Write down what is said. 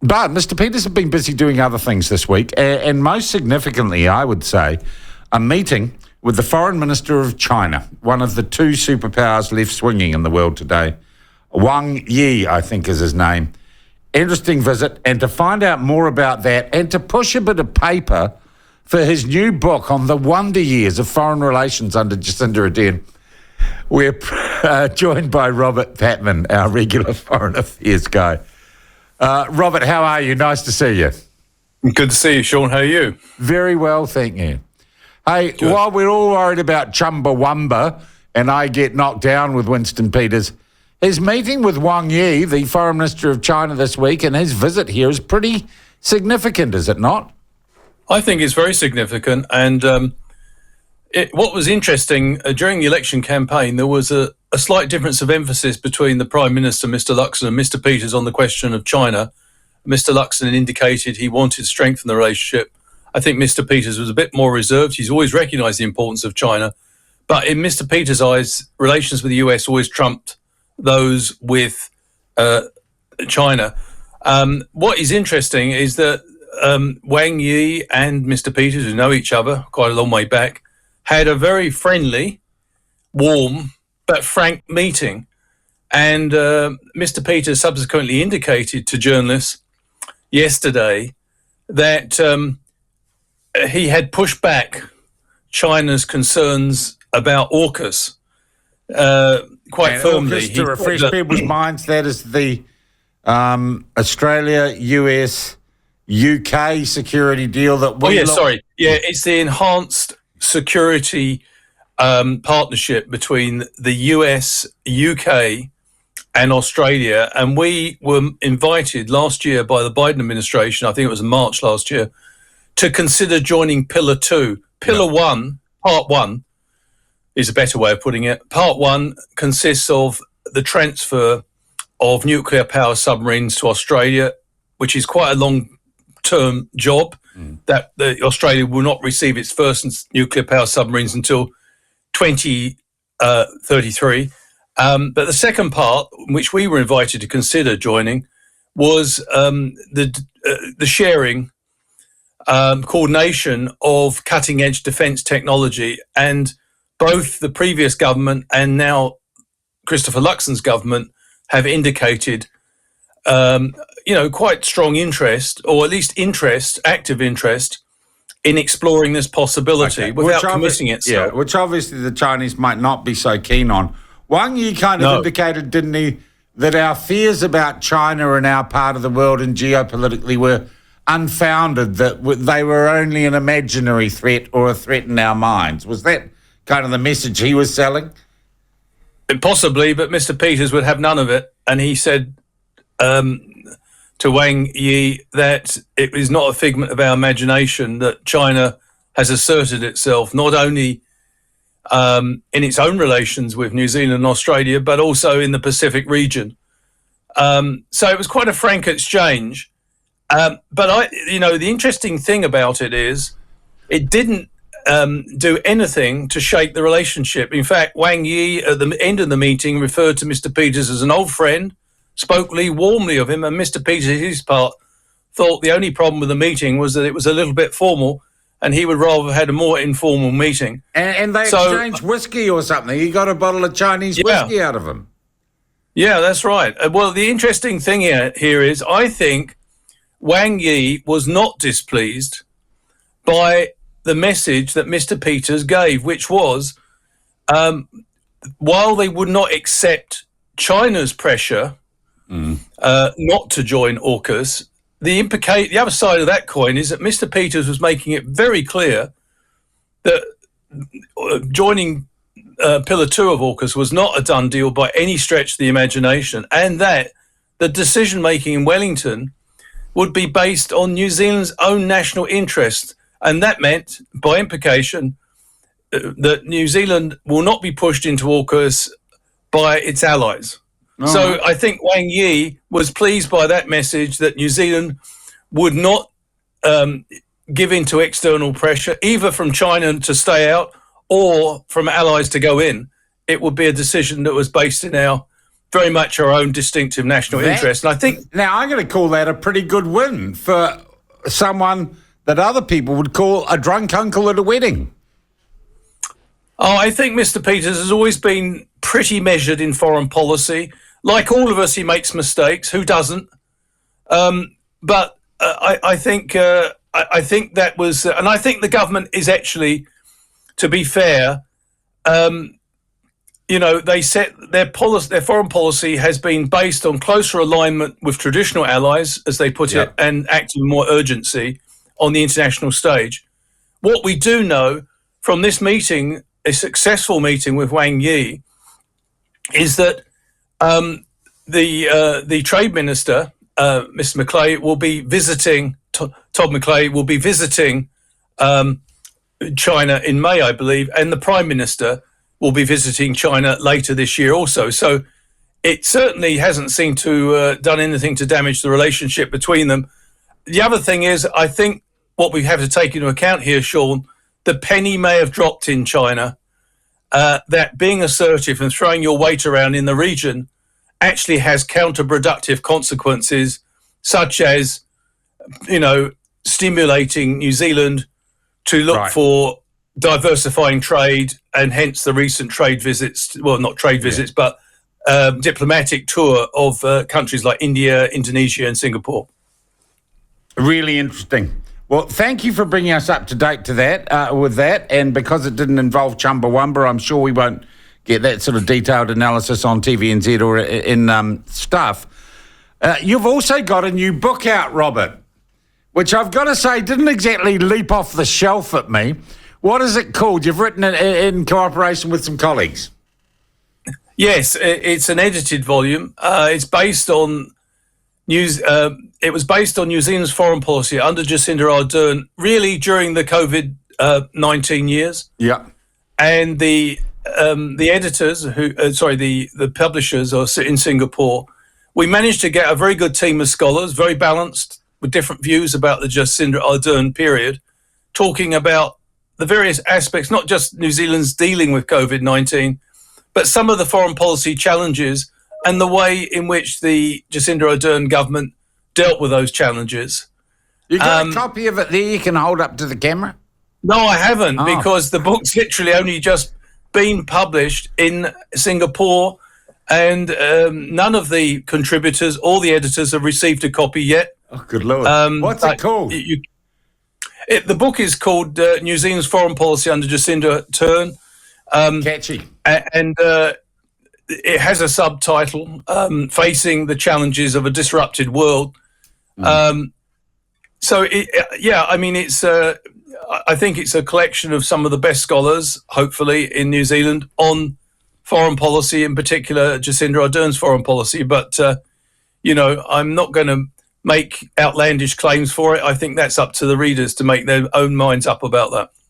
But Mr. Peters has been busy doing other things this week, and most significantly, I would say, a meeting with the Foreign Minister of China, one of the two superpowers left swinging in the world today. Wang Yi, I think is his name. Interesting visit, and to find out more about that and to push a bit of paper for his new book on the wonder years of foreign relations under Jacinda Ardern, we're joined by Robert Patman, our regular foreign affairs guy. Robert, how are you? Nice to see you. Good to see you, Sean. How are you? Very well, thank you. Hey, good. While we're all worried about Chumbawamba and I get knocked down with Winston Peters, his meeting with Wang Yi, the Foreign Minister of China this week, and his visit here is pretty significant, is it not? I think it's very significant. And what was interesting, during the election campaign, there was a slight difference of emphasis between the Prime Minister, Mr. Luxon, and Mr. Peters on the question of China. Mr. Luxon indicated he wanted to strengthen the relationship. I think Mr. Peters was a bit more reserved. He's always recognised the importance of China. But in Mr. Peters' eyes, relations with the US always trumped those with China. What is interesting is that Wang Yi and Mr. Peters, who know each other quite a long way back, had a very friendly, warm, but frank meeting. And Mr. Peters subsequently indicated to journalists yesterday that he had pushed back China's concerns about AUKUS quite firmly. AUKUS, to refresh people's minds, that is the Australia, US, UK security deal that we... it's the enhanced security partnership between the US, UK and Australia. And we were invited last year by the Biden administration, I think it was in March last year, to consider joining Pillar 2. Pillar 1, Part 1, is a better way of putting it. Part 1 consists of the transfer of nuclear power submarines to Australia, which is quite a long-term job, that Australia will not receive its first nuclear power submarines until 2033. But the second part, which we were invited to consider joining, was the sharing, coordination of cutting-edge defence technology. And both the previous government and now Christopher Luxon's government have indicated, quite strong interest, or at least active interest, in exploring this possibility without committing itself. Yeah, which obviously the Chinese might not be so keen on. Wang Yi kind of indicated, didn't he, that our fears about China and our part of the world and geopolitically were unfounded, that they were only an imaginary threat or a threat in our minds. Was that kind of the message he was selling? Possibly, but Mr. Peters would have none of it. And he said to Wang Yi that it is not a figment of our imagination that China has asserted itself not only in its own relations with New Zealand and Australia, but also in the Pacific region. So it was quite a frank exchange. But the interesting thing about it is it didn't do anything to shake the relationship. In fact, Wang Yi at the end of the meeting referred to Mr. Peters as an old friend, spoke warmly of him, and Mr. Peters, his part, thought the only problem with the meeting was that it was a little bit formal, and he would rather have had a more informal meeting. And they exchanged whiskey or something. He got a bottle of Chinese whiskey out of him. Yeah, that's right. Well, the interesting thing here is I think Wang Yi was not displeased by the message that Mr. Peters gave, which was, while they would not accept China's pressure not to join AUKUS, the other side of that coin is that Mr. Peters was making it very clear that joining Pillar 2 of AUKUS was not a done deal by any stretch of the imagination, and that the decision-making in Wellington would be based on New Zealand's own national interest. And that meant, by implication, that New Zealand will not be pushed into AUKUS by its allies. Oh. So I think Wang Yi was pleased by that message that New Zealand would not give in to external pressure, either from China to stay out or from allies to go in. It would be a decision that was based in our very much our own distinctive national interest. And I think now I'm going to call that a pretty good win for someone that other people would call a drunk uncle at a wedding. Oh, I think Mr. Peters has always been pretty measured in foreign policy. Like all of us, he makes mistakes. Who doesn't? But I think that was, and I think the government is actually, to be fair, they set their policy, their foreign policy has been based on closer alignment with traditional allies, as they put it, and acting with more urgency on the international stage. What we do know from this meeting, a successful meeting with Wang Yi, is that the trade minister, Mr. Maclay, will be visiting. Todd Maclay will be visiting China in May, I believe, and the Prime Minister will be visiting China later this year also. So it certainly hasn't seemed to done anything to damage the relationship between them. The other thing is, I think what we have to take into account here, Sean, the penny may have dropped in China, that being assertive and throwing your weight around in the region actually has counterproductive consequences, such as, stimulating New Zealand to look for diversifying trade, and hence the recent trade visits, well, not trade visits, but diplomatic tour of countries like India, Indonesia, and Singapore. Really interesting. Well, thank you for bringing us up to date to that, with that. And because it didn't involve Chumbawamba, I'm sure we won't get that sort of detailed analysis on TVNZ or in stuff. You've also got a new book out, Robert, which I've got to say didn't exactly leap off the shelf at me. What is it called? You've written it in cooperation with some colleagues. Yes, it's an edited volume. It's based on news. It was based on New Zealand's foreign policy under Jacinda Ardern, really during the COVID-19 years. Yeah, and the editors the publishers are in Singapore. We managed to get a very good team of scholars, very balanced, with different views about the Jacinda Ardern period, talking about the various aspects, not just New Zealand's dealing with COVID-19, but some of the foreign policy challenges and the way in which the Jacinda Ardern government dealt with those challenges. You got a copy of it there you can hold up to the camera? No, I haven't, because the book's literally only just been published in Singapore, and none of the contributors or the editors have received a copy yet. Oh, good Lord. What's it called? The book is called New Zealand's Foreign Policy under Jacinda Ardern. Catchy. And it has a subtitle, Facing the Challenges of a Disrupted World. I think it's a collection of some of the best scholars, hopefully, in New Zealand on foreign policy, in particular Jacinda Ardern's foreign policy. But, I'm not going to make outlandish claims for it. I think that's up to the readers to make their own minds up about that.